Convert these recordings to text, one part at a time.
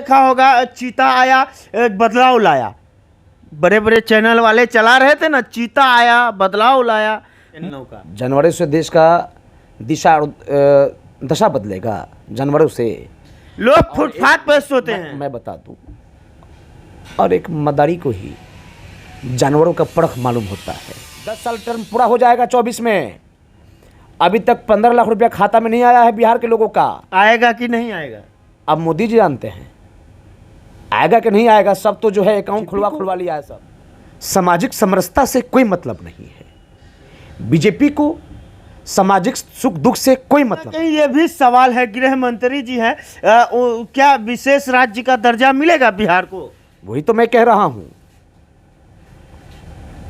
देखा होगा, चीता आया बदलाव लाया, बड़े बड़े चैनल वाले चला रहे थे ना, चीता आया बदलाव लाया। जानवरों से देश का दशा बदलेगा। जानवरों से लोग फुटपाथ पर सोते हैं। मैं बता दूं, और एक मदारी को ही जानवरों का परख मालूम होता है। 10 साल टर्म पूरा हो जाएगा 24 में, अभी तक 15 लाख रुपया खाता में नहीं आया है बिहार के लोगों का। आएगा कि नहीं आएगा अब मोदी जी जानते हैं आएगा कि नहीं आएगा। सब तो जो है अकाउंट खुलवा लिया है सब। सामाजिक समरसता से कोई मतलब नहीं है। बीजेपी को सामाजिक सुख दुख से कोई मतलब नहीं। ये भी सवाल है, गृह मंत्री जी हैं, क्या विशेष राज्य का दर्जा मिलेगा बिहार को? वही तो मैं कह रहा हूं।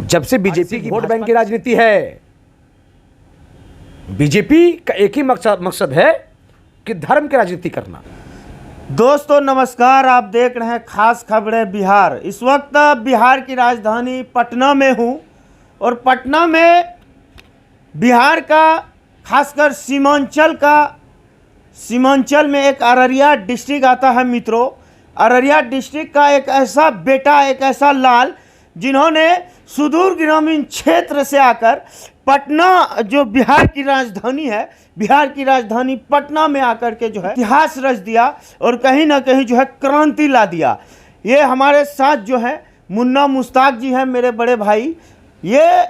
जब से बीजेपी की वोट बैंक की राजनीति है, बीजेपी का एक ही मकसद है कि धर्म की राजनीति करना। दोस्तों नमस्कार, आप देख रहे हैं खास खबरें बिहार। इस वक्त बिहार की राजधानी पटना में हूं, और पटना में बिहार का खासकर सीमांचल में एक अररिया डिस्ट्रिक्ट आता है मित्रों। अररिया डिस्ट्रिक्ट का एक ऐसा बेटा, एक ऐसा लाल, जिन्होंने सुदूर ग्रामीण क्षेत्र से आकर पटना, जो बिहार की राजधानी है, बिहार की राजधानी पटना में आकर के जो है इतिहास रच दिया और कहीं ना कहीं जो है क्रांति ला दिया। ये हमारे साथ जो है मुन्ना मुश्ताक जी हैं, मेरे बड़े भाई। ये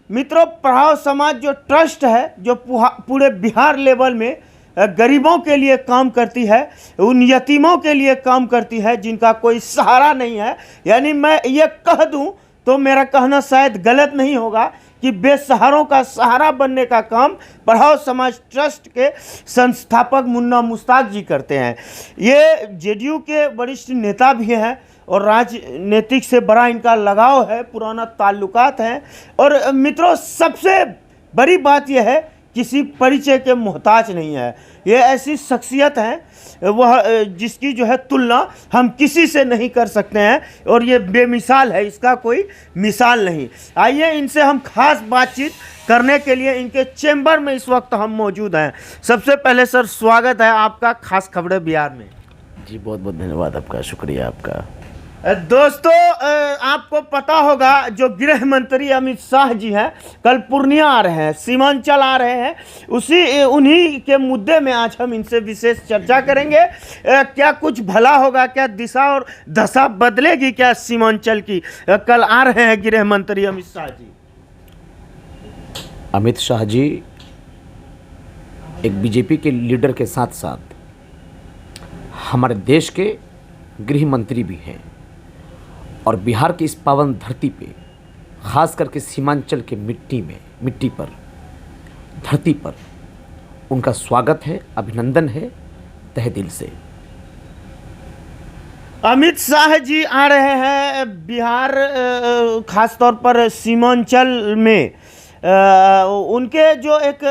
मित्रों पढ़ाओ समाज जो ट्रस्ट है, जो पूरे बिहार लेवल में गरीबों के लिए काम करती है, उन यतीमों के लिए काम करती है जिनका कोई सहारा नहीं है। यानी मैं ये कह दूं तो मेरा कहना शायद गलत नहीं होगा कि बेसहारों का सहारा बनने का काम पढ़ाओ समाज ट्रस्ट के संस्थापक मुन्ना मुश्ताक जी करते हैं। ये जेडीयू के वरिष्ठ नेता भी हैं और राजनीतिक से बड़ा इनका लगाव है, पुराना ताल्लुकात हैं। और मित्रों सबसे बड़ी बात यह है, किसी परिचय के मोहताज नहीं है। ये ऐसी शख्सियत हैं वह जिसकी जो है तुलना हम किसी से नहीं कर सकते हैं, और ये बेमिसाल है, इसका कोई मिसाल नहीं। आइए इनसे हम खास बातचीत करने के लिए इनके चैम्बर में इस वक्त हम मौजूद हैं। सबसे पहले सर स्वागत है आपका खास खबरें बिहार में। जी बहुत बहुत धन्यवाद आपका, शुक्रिया आपका। दोस्तों आपको पता होगा जो गृह मंत्री अमित शाह जी हैं कल पूर्णिया आ रहे हैं, सीमांचल आ रहे हैं। उन्हीं के मुद्दे में आज हम इनसे विशेष चर्चा करेंगे। क्या कुछ भला होगा, क्या दिशा और दशा बदलेगी क्या सीमांचल की? कल आ रहे हैं गृह मंत्री अमित शाह जी। अमित शाह जी एक बीजेपी के लीडर के साथ साथ हमारे देश के गृह मंत्री भी हैं, और बिहार की इस पावन धरती पे, खास करके सीमांचल के मिट्टी पर, धरती पर उनका स्वागत है, अभिनंदन है तहे दिल से। अमित शाह जी आ रहे हैं बिहार, खास तौर पर सीमांचल में। उनके जो एक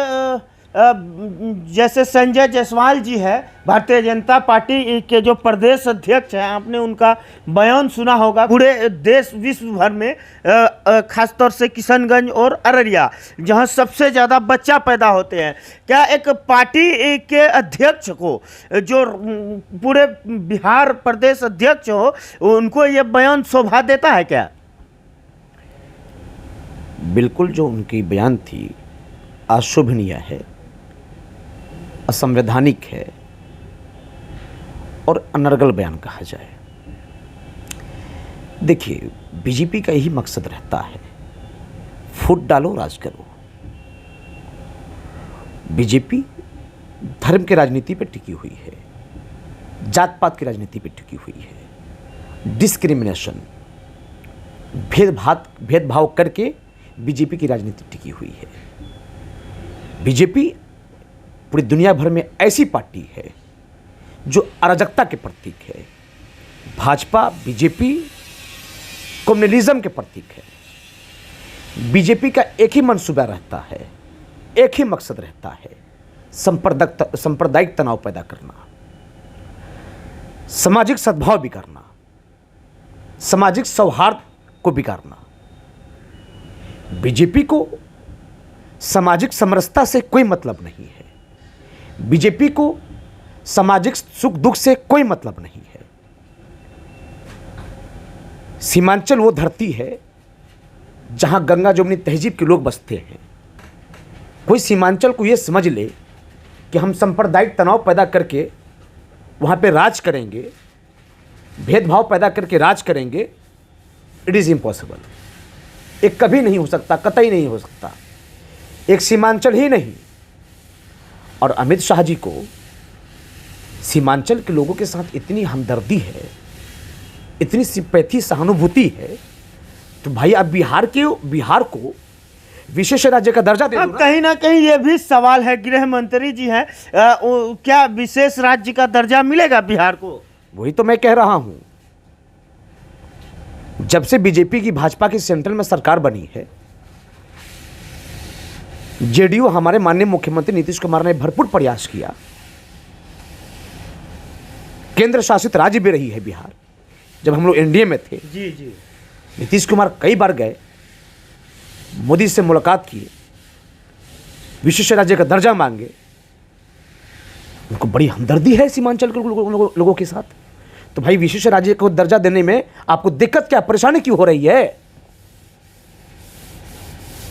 जैसे संजय जायसवाल जी है, भारतीय जनता पार्टी के जो प्रदेश अध्यक्ष हैं, आपने उनका बयान सुना होगा। पूरे देश विश्व भर में खासतौर से किशनगंज और अररिया, जहां सबसे ज़्यादा बच्चा पैदा होते हैं, क्या एक पार्टी के अध्यक्ष को, जो पूरे बिहार प्रदेश अध्यक्ष हो, उनको ये बयान शोभा देता है क्या? बिल्कुल, जो उनकी बयान थी अशोभनीय है, असंवैधानिक है और अनर्गल बयान कहा जाए। देखिए, बीजेपी का यही मकसद रहता है, फूट डालो राज करो। बीजेपी धर्म की राजनीति पर टिकी हुई है, जात पात की राजनीति पर टिकी हुई है, डिस्क्रिमिनेशन, भेदभाव करके बीजेपी की राजनीति टिकी हुई है। बीजेपी पूरी दुनिया भर में ऐसी पार्टी है जो अराजकता के प्रतीक है। भाजपा, बीजेपी कम्युनलिज्म के प्रतीक है। बीजेपी का एक ही मंसूबा रहता है, एक ही मकसद रहता है, सांप्रदायिक तनाव पैदा करना, सामाजिक सद्भाव बिगाड़ना, सामाजिक सौहार्द को बिगाड़ना। बीजेपी को सामाजिक समरसता से कोई मतलब नहीं है। बीजेपी को सामाजिक सुख दुख से कोई मतलब नहीं है। सीमांचल वो धरती है जहां गंगा जमुनी तहजीब के लोग बसते हैं। कोई सीमांचल को ये समझ ले कि हम सांप्रदायिक तनाव पैदा करके वहाँ पे राज करेंगे, भेदभाव पैदा करके राज करेंगे, इट इज़ इम्पॉसिबल। एक कभी नहीं हो सकता, कतई नहीं हो सकता। एक सीमांचल ही नहीं, और अमित शाह जी को सीमांचल के लोगों के साथ इतनी हमदर्दी है, इतनी सिंपैथी, सहानुभूति है, तो भाई अब बिहार को विशेष राज्य का दर्जा दे दो ना। कहीं ना कहीं ये भी सवाल है, गृह मंत्री जी हैं, क्या विशेष राज्य का दर्जा मिलेगा बिहार को? वही तो मैं कह रहा हूं। जब से बीजेपी की, भाजपा की सेंट्रल में सरकार बनी है, जेडीयू, हमारे माननीय मुख्यमंत्री नीतीश कुमार ने भरपूर प्रयास किया। केंद्र शासित राज्य भी रही है बिहार। जब हम लोग एनडीए में थे, जी जी, नीतीश कुमार कई बार गए, मोदी से मुलाकात किए, विशेष राज्य का दर्जा मांगे। उनको बड़ी हमदर्दी है सीमांचल के लोगों के साथ। तो भाई विशेष राज्य को दर्जा देने में आपको दिक्कत क्या, परेशानी क्यों हो रही है?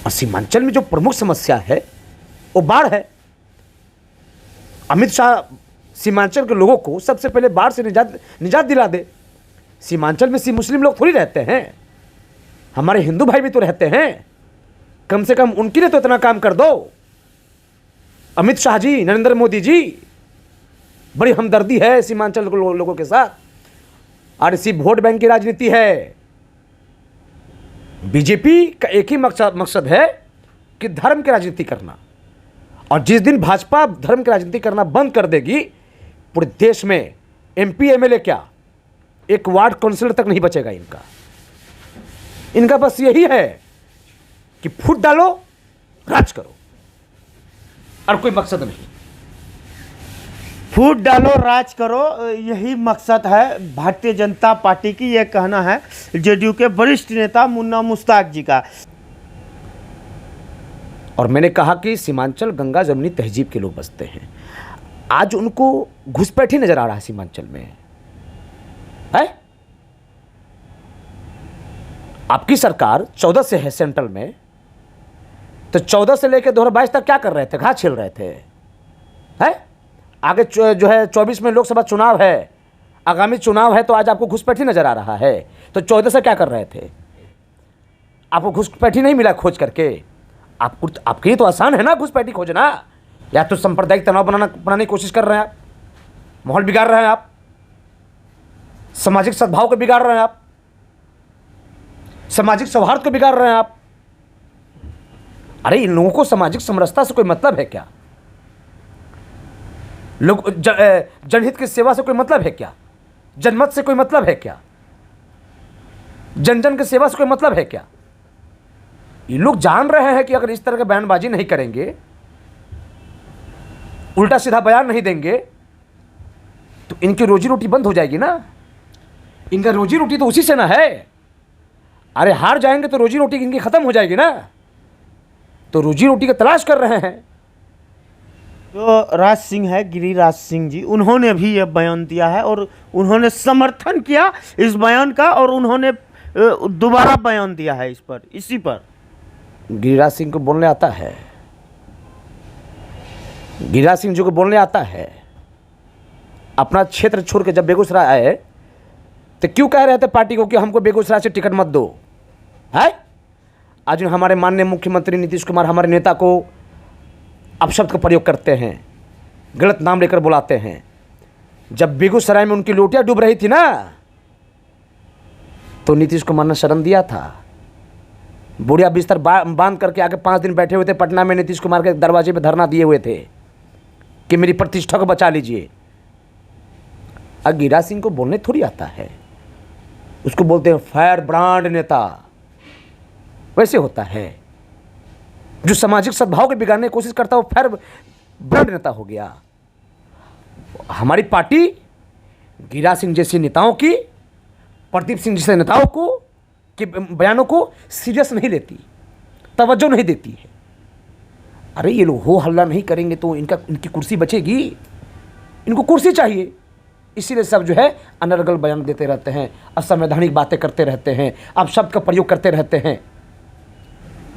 और सीमांचल में जो प्रमुख समस्या है वो बाढ़ है। अमित शाह सीमांचल के लोगों को सबसे पहले बाढ़ से निजात दिला दे। सीमांचल में मुस्लिम लोग थोड़ी रहते हैं, हमारे हिंदू भाई भी तो रहते हैं। कम से कम उनके लिए तो इतना काम कर दो। अमित शाह जी, नरेंद्र मोदी जी, बड़ी हमदर्दी है सीमांचल के लोगों के साथ। और इसी वोट बैंक की राजनीति है। बीजेपी का एक ही मकसद है कि धर्म की राजनीति करना। और जिस दिन भाजपा धर्म की राजनीति करना बंद कर देगी, पूरे देश में एमपी एमएलए क्या, एक वार्ड काउंसिलर तक नहीं बचेगा इनका बस यही है कि फूट डालो, राज करो, और कोई मकसद नहीं। फूट डालो, राज करो, यही मकसद है भारतीय जनता पार्टी की, यह कहना है जेडीयू के वरिष्ठ नेता मुन्ना मुश्ताक जी का। और मैंने कहा कि सीमांचल गंगा जमुनी तहजीब के लोग बसते हैं। आज उनको घुसपैठी नजर आ रहा है सीमांचल में, है? आपकी सरकार 14 से है सेंट्रल में, तो 14 से लेकर 2022 तक क्या कर रहे थे? घास छील रहे थे, है? आगे जो है 24 में लोकसभा चुनाव है, आगामी चुनाव है, तो आज आपको घुसपैठी नजर आ रहा है। तो 14 से क्या कर रहे थे? आपको घुसपैठी नहीं मिला खोज करके? आपके लिए तो आसान है ना घुसपैठी खोजना। या तो सांप्रदायिक तनाव बनाने की कोशिश कर रहे हैं आप, माहौल बिगाड़ रहे हैं आप, सामाजिक सद्भाव को बिगाड़ रहे हैं आप, सामाजिक सौहार्द को बिगाड़ रहे हैं आप। अरे इन लोगों को सामाजिक समरसता से कोई मतलब है क्या? लोग जनहित की सेवा से कोई मतलब है क्या? जनमत से कोई मतलब है क्या? जन जन की सेवा से कोई मतलब है क्या? ये लोग जान रहे हैं कि अगर इस तरह का बयानबाजी नहीं करेंगे, उल्टा सीधा बयान नहीं देंगे, तो इनकी रोजी रोटी बंद हो जाएगी ना। इनका रोजी रोटी तो उसी से ना है। अरे हार जाएंगे तो रोजी रोटी इनकी खत्म हो जाएगी ना। तो रोजी रोटी का तलाश कर रहे हैं। जो राज सिंह है, गिरिराज सिंह जी, उन्होंने भी ये बयान दिया है और उन्होंने समर्थन किया इस बयान का, और उन्होंने दोबारा बयान दिया है इसी पर। गिरिराज सिंह को बोलने आता है, गिरिराज सिंह जी को बोलने आता है। अपना क्षेत्र छोड़ के जब बेगूसराय आए तो क्यों कह रहे थे पार्टी को कि हमको बेगूसराय से टिकट मत दो, है? आज हमारे माननीय मुख्यमंत्री नीतीश कुमार हमारे नेता को अपशब्द का प्रयोग करते हैं, गलत नाम लेकर बुलाते हैं। जब बेगूसराय में उनकी लोटियां डूब रही थी ना, तो नीतीश कुमार ने शरण दिया था। बुढ़िया बिस्तर बांध करके आके 5 दिन बैठे हुए थे पटना में, नीतीश कुमार के दरवाजे पे धरना दिए हुए थे कि मेरी प्रतिष्ठा को बचा लीजिए। अब गिरिराज सिंह को बोलने थोड़ी आता है, उसको बोलते हैं फायर ब्रांड नेता। वैसे होता है जो सामाजिक सद्भाव को बिगाड़ने की कोशिश करता है, वो फायर ब्रांड नेता हो गया। हमारी पार्टी गिरिराज सिंह जैसे नेताओं की, प्रदीप सिंह जैसे नेताओं को के बयानों को सीरियस नहीं लेती, तवज्जो नहीं देती है। अरे ये लोग हो हल्ला नहीं करेंगे तो इनकी कुर्सी बचेगी। इनको कुर्सी चाहिए, इसीलिए सब जो है अनर्गल बयान देते रहते हैं, असंवैधानिक बातें करते रहते हैं, अब शब्द का प्रयोग करते रहते हैं।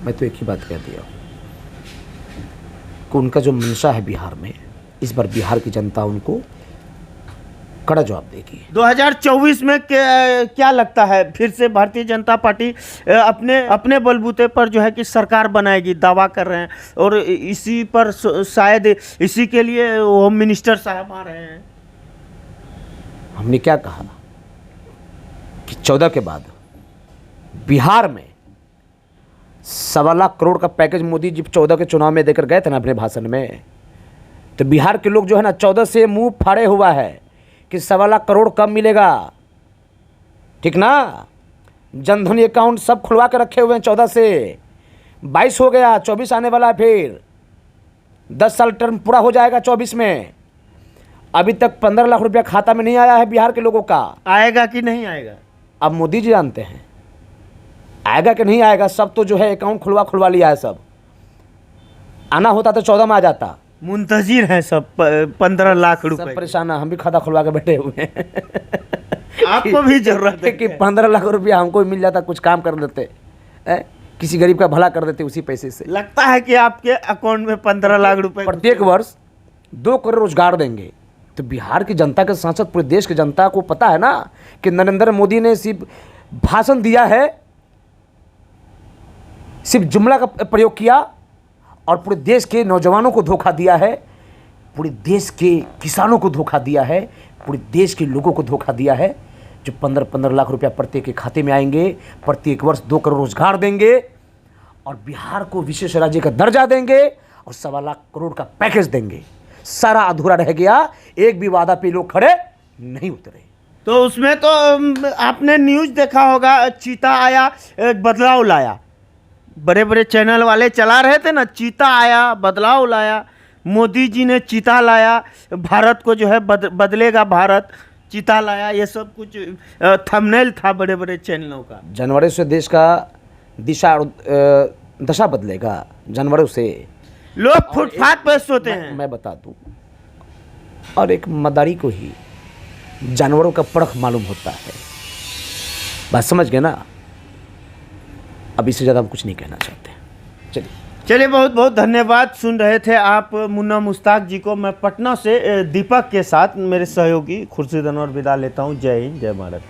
मैं तो एक ही बात कह दिया कि उनका जो मंशा है बिहार में, इस बार बिहार की जनता उनको कड़ा जवाब देगी। 2024 में क्या लगता है, फिर से भारतीय जनता पार्टी अपने बलबूते पर जो है कि सरकार बनाएगी, दावा कर रहे हैं, और इसी पर शायद इसी के लिए होम मिनिस्टर साहब आ रहे हैं। हमने क्या कहा कि 14 के बाद बिहार में 1.25 लाख करोड़ का पैकेज मोदी जी 14 के चुनाव में देकर गए थे ना अपने भाषण में, तो बिहार के लोग जो है ना 14 से मुंह फाड़े हुआ है कि 1.25 लाख करोड़ कब मिलेगा, ठीक ना। जनधन अकाउंट सब खुलवा के रखे हुए हैं 14 से, 22 हो गया, 24 आने वाला है, फिर 10 साल टर्म पूरा हो जाएगा 24 में। अभी तक 15 लाख रुपया खाता में नहीं आया है बिहार के लोगों का। आएगा कि नहीं आएगा अब मोदी जी जानते हैं, आएगा कि नहीं आएगा। सब तो जो है अकाउंट खुलवा लिया है, सब आना होता तो 14 में आ जाता। मुंतजिर हैं सब 15 लाख सब रुपए। परेशान है, हम भी खाता खुलवा के बैठे हुए हैं आपको भी जरूरत है कि 15 लाख रुपया हमको मिल जाता, कुछ काम कर देते, किसी गरीब का भला कर देते उसी पैसे से। लगता है कि आपके अकाउंट में 15 लाख रुपए प्रत्येक वर्ष 2 करोड़ रोजगार देंगे। तो बिहार की जनता के सांसद, पूरे देश की जनता को पता है ना कि नरेंद्र मोदी ने सिर्फ भाषण दिया है, सिर्फ जुमला का प्रयोग किया और पूरे देश के नौजवानों को धोखा दिया है, पूरे देश के किसानों को धोखा दिया है, पूरे देश के लोगों को धोखा दिया है। जो 15-15 लाख रुपया प्रत्येक के खाते में आएंगे, प्रत्येक वर्ष 2 करोड़ रोजगार देंगे और बिहार को विशेष राज्य का दर्जा देंगे और 1.25 लाख करोड़ का पैकेज देंगे। सारा अधूरा रह गया, एक भी वादा पे लोग खड़े नहीं उतरे। तो उसमें तो आपने न्यूज़ देखा होगा, चीता आया बदलाव लाया, बड़े बड़े चैनल वाले चला रहे थे ना, चीता आया बदलाव लाया, मोदी जी ने चीता लाया, भारत को जो है बदलेगा भारत, चीता लाया, ये सब कुछ थंबनेल था बड़े बड़े चैनलों का। जानवरों से देश का दशा बदलेगा, जानवरों से। लोग फुटपाथ पर सोते हैं। मैं बता दूं, और एक मदारी को ही जानवरों का परख मालूम होता है। बात समझ गए ना। अब इससे ज़्यादा हम कुछ नहीं कहना चाहते। चलिए बहुत बहुत धन्यवाद। सुन रहे थे आप मुन्ना मुश्ताक जी को। मैं पटना से दीपक के साथ मेरे सहयोगी खुर्शीद अनवर विदा लेता हूँ। जय हिंद, जय भारत।